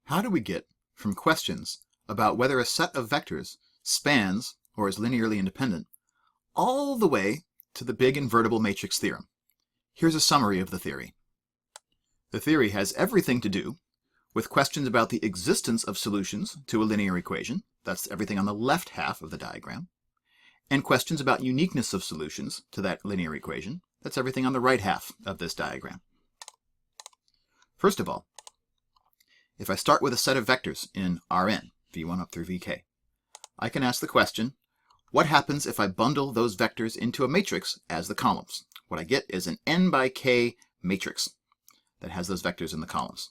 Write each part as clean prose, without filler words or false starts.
How do we get from questions about whether a set of vectors spans or is linearly independent all the way to the big invertible matrix theorem? Here's a summary of the theory. The theory has everything to do with questions about the existence of solutions to a linear equation, that's everything on the left half of the diagram, and questions about uniqueness of solutions to that linear equation, that's everything on the right half of this diagram. First of all, if I start with a set of vectors in Rn, v1 up through vk, I can ask the question, what happens if I bundle those vectors into a matrix as the columns? What I get is an n by k matrix that has those vectors in the columns.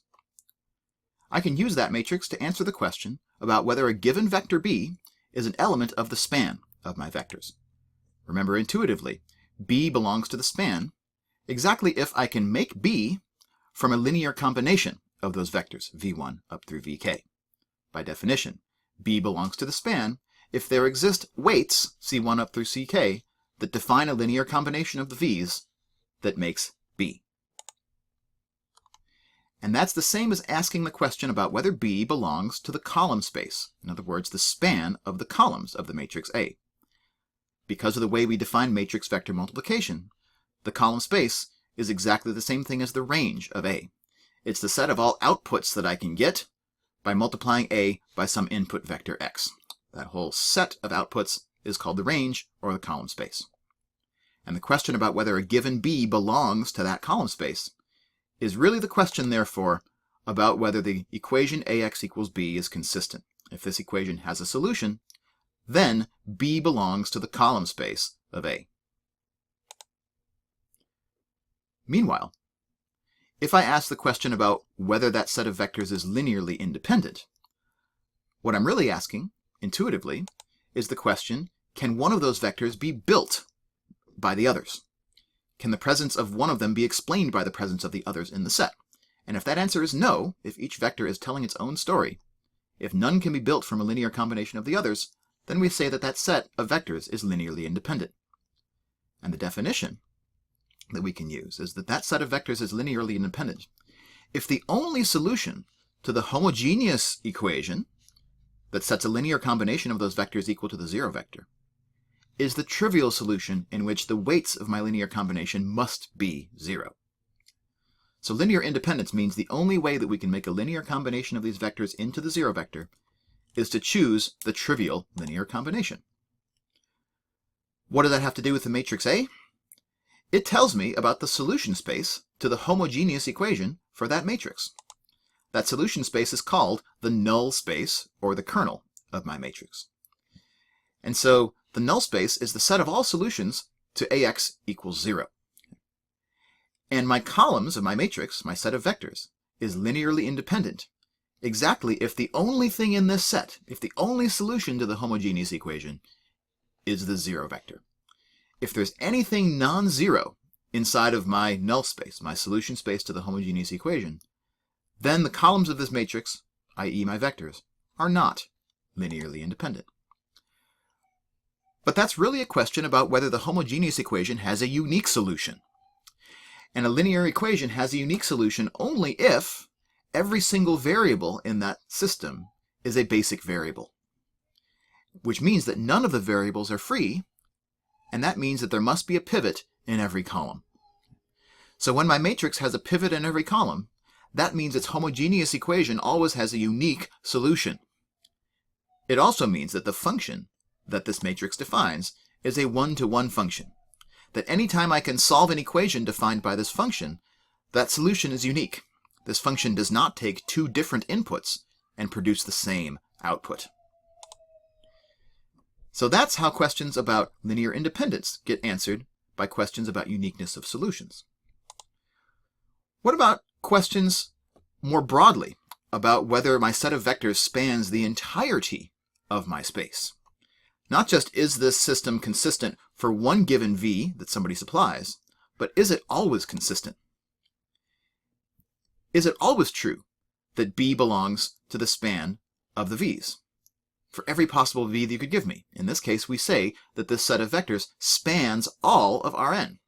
I can use that matrix to answer the question about whether a given vector b is an element of the span of my vectors. Remember intuitively, b belongs to the span exactly if I can make b from a linear combination of those vectors, v1 up through vk. By definition, b belongs to the span if there exist weights, c1 up through ck, that define a linear combination of the v's that makes b. And that's the same as asking the question about whether b belongs to the column space, in other words, the span of the columns of the matrix A. Because of the way we define matrix vector multiplication, the column space is exactly the same thing as the range of A. It's the set of all outputs that I can get by multiplying A by some input vector x. That whole set of outputs is called the range or the column space. And the question about whether a given B belongs to that column space is really the question, therefore, about whether the equation AX equals B is consistent. If this equation has a solution, then B belongs to the column space of A. Meanwhile, if I ask the question about whether that set of vectors is linearly independent, what I'm really asking, intuitively, is the question, can one of those vectors be built by the others? Can the presence of one of them be explained by the presence of the others in the set? And if that answer is no, if each vector is telling its own story, if none can be built from a linear combination of the others, then we say that that set of vectors is linearly independent. And the definition that we can use is that that set of vectors is linearly independent if the only solution to the homogeneous equation that sets a linear combination of those vectors equal to the zero vector is the trivial solution in which the weights of my linear combination must be zero. So linear independence means the only way that we can make a linear combination of these vectors into the zero vector is to choose the trivial linear combination. What does that have to do with the matrix A? It tells me about the solution space to the homogeneous equation for that matrix. That solution space is called the null space, or the kernel, of my matrix. And so the null space is the set of all solutions to AX equals 0. And my columns of my matrix, my set of vectors, is linearly independent exactly if the only thing in this set, if the only solution to the homogeneous equation is the zero vector. If there's anything non-zero inside of my null space, my solution space to the homogeneous equation, then the columns of this matrix, i.e. my vectors, are not linearly independent. But that's really a question about whether the homogeneous equation has a unique solution. And a linear equation has a unique solution only if every single variable in that system is a basic variable, which means that none of the variables are free, and that means that there must be a pivot in every column. So when my matrix has a pivot in every column, that means its homogeneous equation always has a unique solution. It also means that the function that this matrix defines is a one-to-one function. That any time I can solve an equation defined by this function, that solution is unique. This function does not take two different inputs and produce the same output. So that's how questions about linear independence get answered by questions about uniqueness of solutions. What about questions more broadly about whether my set of vectors spans the entirety of my space? Not just is this system consistent for one given v that somebody supplies, but is it always consistent? Is it always true that b belongs to the span of the v's? For every possible v that you could give me. In this case, we say that this set of vectors spans all of Rn.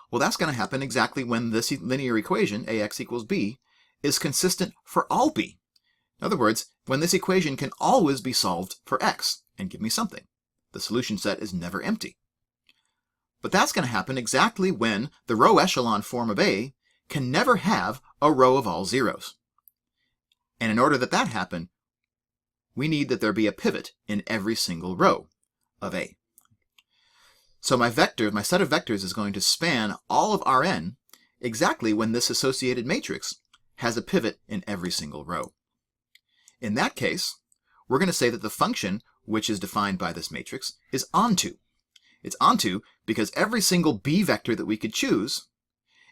Well, that's going to happen exactly when this linear equation, ax equals b, is consistent for all b. In other words, when this equation can always be solved for x and give me something. The solution set is never empty. But that's going to happen exactly when the row echelon form of A can never have a row of all zeros. And in order that that happen, we need that there be a pivot in every single row of A. So my set of vectors is going to span all of Rn exactly when this associated matrix has a pivot in every single row. In that case, we're going to say that the function which is defined by this matrix is onto. It's onto because every single b vector that we could choose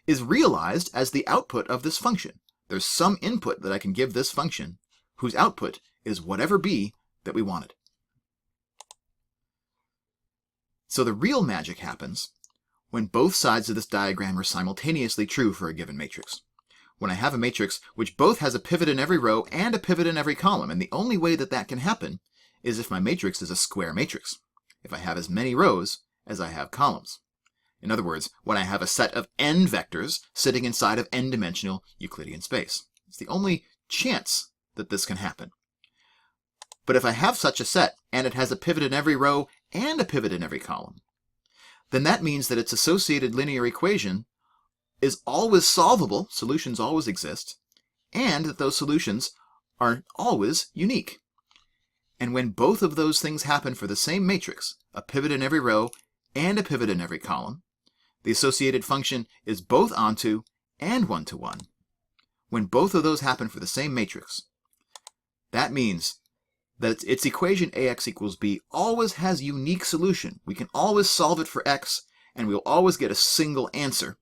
is realized as the output of this function. There's some input that I can give this function whose output is whatever b that we wanted. So the real magic happens when both sides of this diagram are simultaneously true for a given matrix. When I have a matrix which both has a pivot in every row and a pivot in every column, and the only way that that can happen is if my matrix is a square matrix, if I have as many rows as I have columns. In other words, when I have a set of n vectors sitting inside of n-dimensional Euclidean space. It's the only chance that this can happen. But if I have such a set and it has a pivot in every row and a pivot in every column, then that means that its associated linear equation is always solvable, solutions always exist, and that those solutions are always unique. And when both of those things happen for the same matrix, a pivot in every row and a pivot in every column, the associated function is both onto and one-to-one. When both of those happen for the same matrix, that means that its equation ax equals b always has unique solution. We can always solve it for x, and we'll always get a single answer.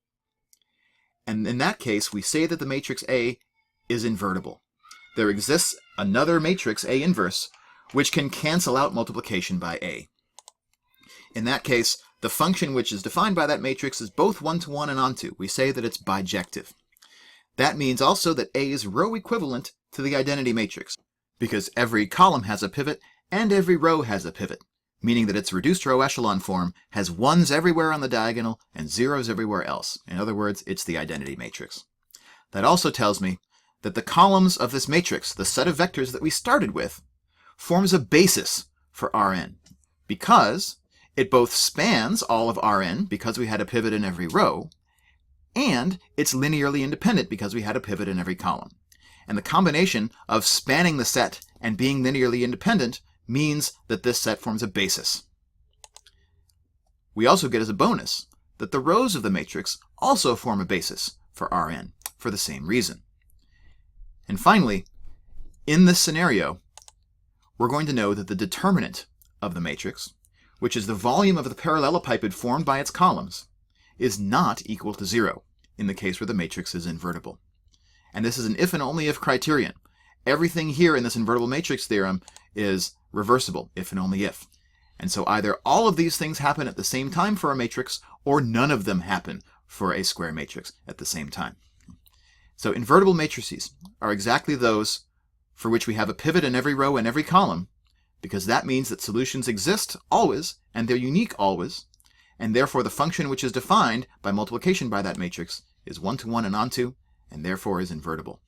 And in that case, we say that the matrix A is invertible. There exists another matrix, A inverse, which can cancel out multiplication by A. In that case, the function which is defined by that matrix is both one-to-one and onto. We say that it's bijective. That means also that A is row equivalent to the identity matrix, because every column has a pivot and every row has a pivot, meaning that its reduced row echelon form has ones everywhere on the diagonal and zeros everywhere else. In other words, it's the identity matrix. That also tells me that the columns of this matrix, the set of vectors that we started with, forms a basis for Rn, because it both spans all of Rn because we had a pivot in every row, and it's linearly independent because we had a pivot in every column. And the combination of spanning the set and being linearly independent means that this set forms a basis. We also get as a bonus that the rows of the matrix also form a basis for Rn for the same reason. And finally, in this scenario, we're going to know that the determinant of the matrix, which is the volume of the parallelepiped formed by its columns, is not equal to 0 in the case where the matrix is invertible. And this is an if and only if criterion. Everything here in this invertible matrix theorem is reversible, if and only if. And so either all of these things happen at the same time for a matrix, or none of them happen for a square matrix at the same time. So invertible matrices are exactly those for which we have a pivot in every row and every column, because that means that solutions exist always, and they're unique always, and therefore the function which is defined by multiplication by that matrix is one-to-one and onto, and therefore is invertible.